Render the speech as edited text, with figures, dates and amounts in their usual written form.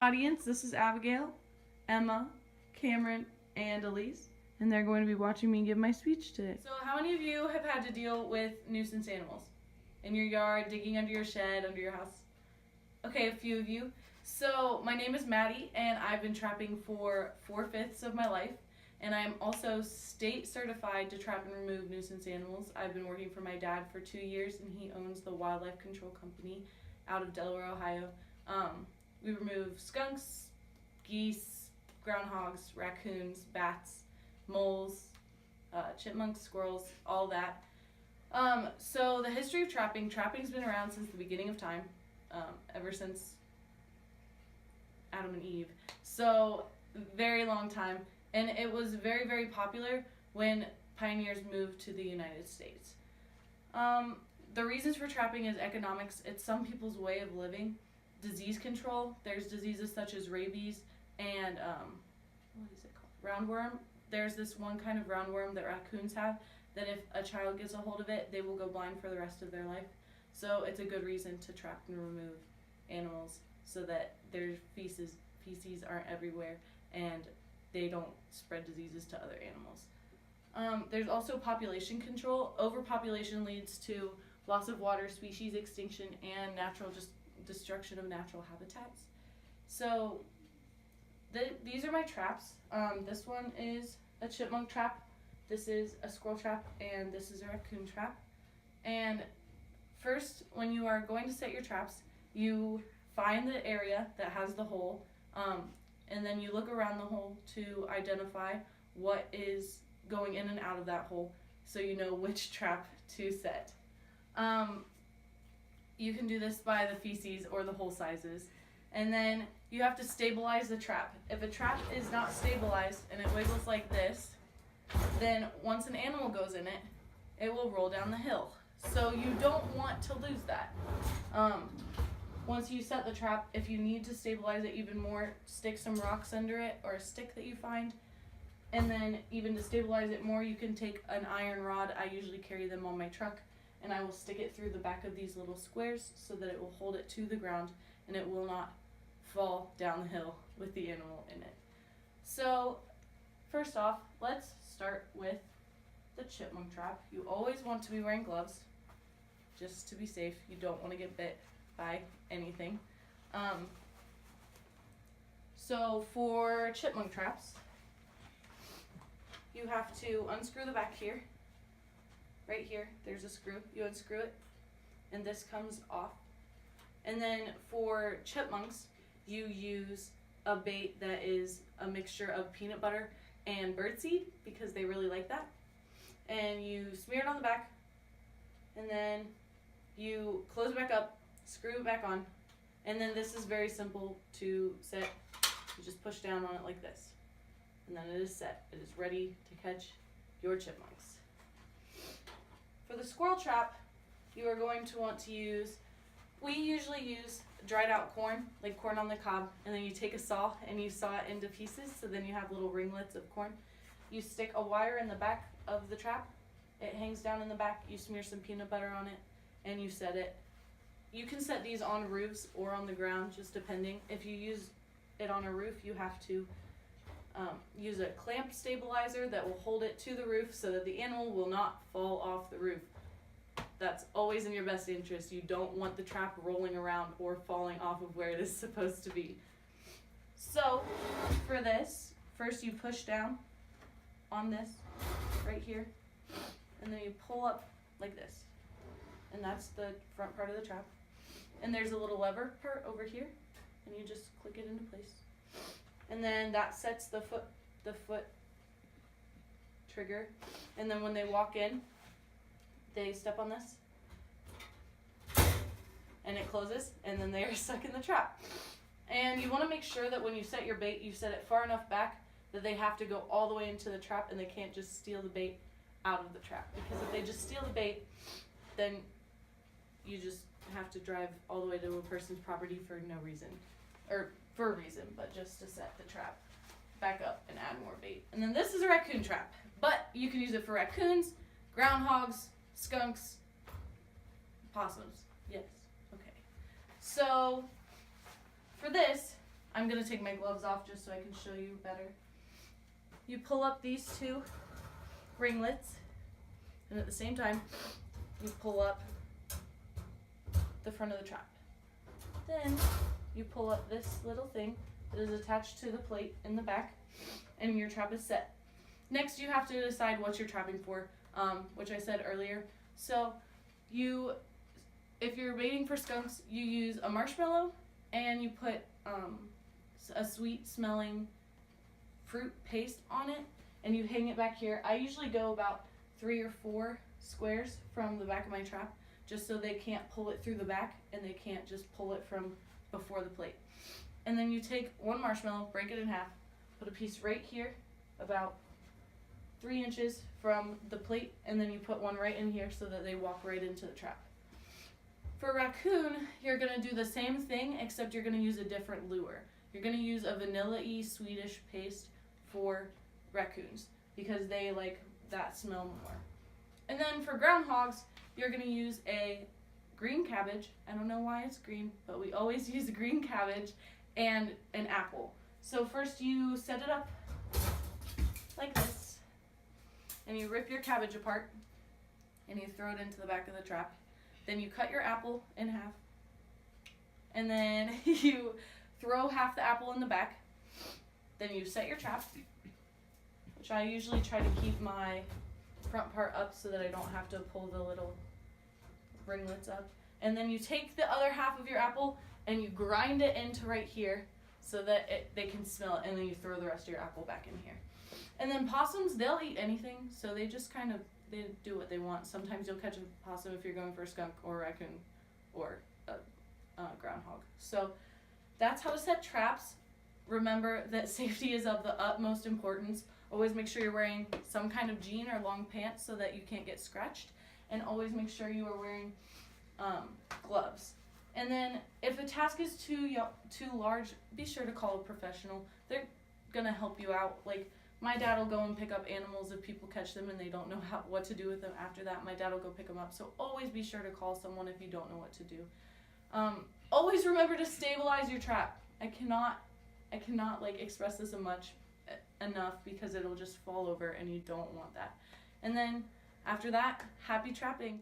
Audience, this is Abigail, Emma, Cameron, and Elise, and they're going to be watching me give my speech today. So how many of you have had to deal with nuisance animals? In your yard, digging under your shed, under your house? Okay, a few of you. So my name is Maddie, and I've been trapping for 4/5 of my life, and I'm also state certified to trap and remove nuisance animals. I've been working for my dad for 2 years, and he owns the Wildlife Control Company out of Delaware, Ohio. We remove skunks, geese, groundhogs, raccoons, bats, moles, chipmunks, squirrels, all that. So the history of trapping's been around since the beginning of time, ever since Adam and Eve. So very long time, and it was very, very popular when pioneers moved to the United States. The reasons for trapping is economics. It's some people's way of living. Disease control. There's diseases such as rabies and what is it called? Roundworm. There's this one kind of roundworm that raccoons have that if a child gets a hold of it, they will go blind for the rest of their life. So it's a good reason to trap and remove animals so that their feces aren't everywhere and they don't spread diseases to other animals. There's also population control. Overpopulation leads to loss of water, species extinction, and natural destruction of natural habitats. So these are my traps. This one is a chipmunk trap, this is a squirrel trap, and this is a raccoon trap. And first, when you are going to set your traps, you find the area that has the hole, and then you look around the hole to identify what is going in and out of that hole so you know which trap to set. You can do this by the feces or the hole sizes. And then you have to stabilize the trap. If a trap is not stabilized and it wiggles like this, then once an animal goes in it, it will roll down the hill. So you don't want to lose that. Once you set the trap, if you need to stabilize it even more, stick some rocks under it or a stick that you find. And then even to stabilize it more, you can take an iron rod. I usually carry them on my truck, and I will stick it through the back of these little squares so that it will hold it to the ground and it will not fall down the hill with the animal in it. So first off, let's start with the chipmunk trap. You always want to be wearing gloves just to be safe. You don't want to get bit by anything. So for chipmunk traps, you have to unscrew the back here. Right here, there's a screw. You unscrew it, and this comes off. And then for chipmunks, you use a bait that is a mixture of peanut butter and birdseed because they really like that. And you smear it on the back, and then you close it back up, screw it back on, and then this is very simple to set. You just push down on it like this, and then it is set. It is ready to catch your chipmunks. For the squirrel trap, you are going to want to use, we usually use dried out corn, like corn on the cob, and then you take a saw and you saw it into pieces, so then you have little ringlets of corn. You stick a wire in the back of the trap, it hangs down in the back, you smear some peanut butter on it, and you set it. You can set these on roofs or on the ground, just depending. If you use it on a roof, you have to use a clamp stabilizer that will hold it to the roof so that the animal will not fall off the roof. That's always in your best interest. You don't want the trap rolling around or falling off of where it is supposed to be. So for this, first you push down on this right here, and then you pull up like this, and that's the front part of the trap. And there's a little lever part over here, and you just click it into place. And then that sets the foot trigger. And then when they walk in, they step on this, and it closes, and then they are stuck in the trap. And you want to make sure that when you set your bait, you set it far enough back that they have to go all the way into the trap, and they can't just steal the bait out of the trap. Because if they just steal the bait, then you just have to drive all the way to a person's property for no reason. Or for a reason, but just to set the trap back up and add more bait. And then this is a raccoon trap, but you can use it for raccoons, groundhogs, skunks, possums. Yes, okay. So for this, I'm gonna take my gloves off just so I can show you better. You pull up these two ringlets, and at the same time, you pull up the front of the trap. Then you pull up this little thing that is attached to the plate in the back, and your trap is set. Next, you have to decide what you're trapping for, which I said earlier. So if you're baiting for skunks, you use a marshmallow and you put a sweet smelling fruit paste on it, and you hang it back here. I usually go about 3 or 4 squares from the back of my trap, just so they can't pull it through the back and they can't just pull it from before the plate. And then you take one marshmallow, break it in half, put a piece right here, about 3 inches from the plate, and then you put one right in here so that they walk right into the trap. For raccoon, you're gonna do the same thing, except you're gonna use a different lure. You're gonna use a vanilla-y Swedish paste for raccoons because they like that smell more. And then for groundhogs, you're gonna use a green cabbage. I don't know why it's green, but we always use green cabbage and an apple. So first you set it up like this, and you rip your cabbage apart, and you throw it into the back of the trap. Then you cut your apple in half, and then you throw half the apple in the back. Then you set your trap, which I usually try to keep my front part up so that I don't have to pull the little ringlets up. And then you take the other half of your apple and you grind it into right here so that they can smell it, and then you throw the rest of your apple back in here. And then possums, they'll eat anything, so they just kind of, they do what they want. Sometimes you'll catch a possum if you're going for a skunk or a raccoon or a groundhog. So that's how to set traps. Remember that safety is of the utmost importance. Always make sure you're wearing some kind of jean or long pants so that you can't get scratched. And always make sure you are wearing gloves. And then if a task is too large, be sure to call a professional. They're gonna help you out. Like, my dad will go and pick up animals if people catch them and they don't know what to do with them after that. My dad will go pick them up. So always be sure to call someone if you don't know what to do. Always remember to stabilize your trap. I cannot like express this enough because it'll just fall over, and you don't want that. And then after that, happy trapping.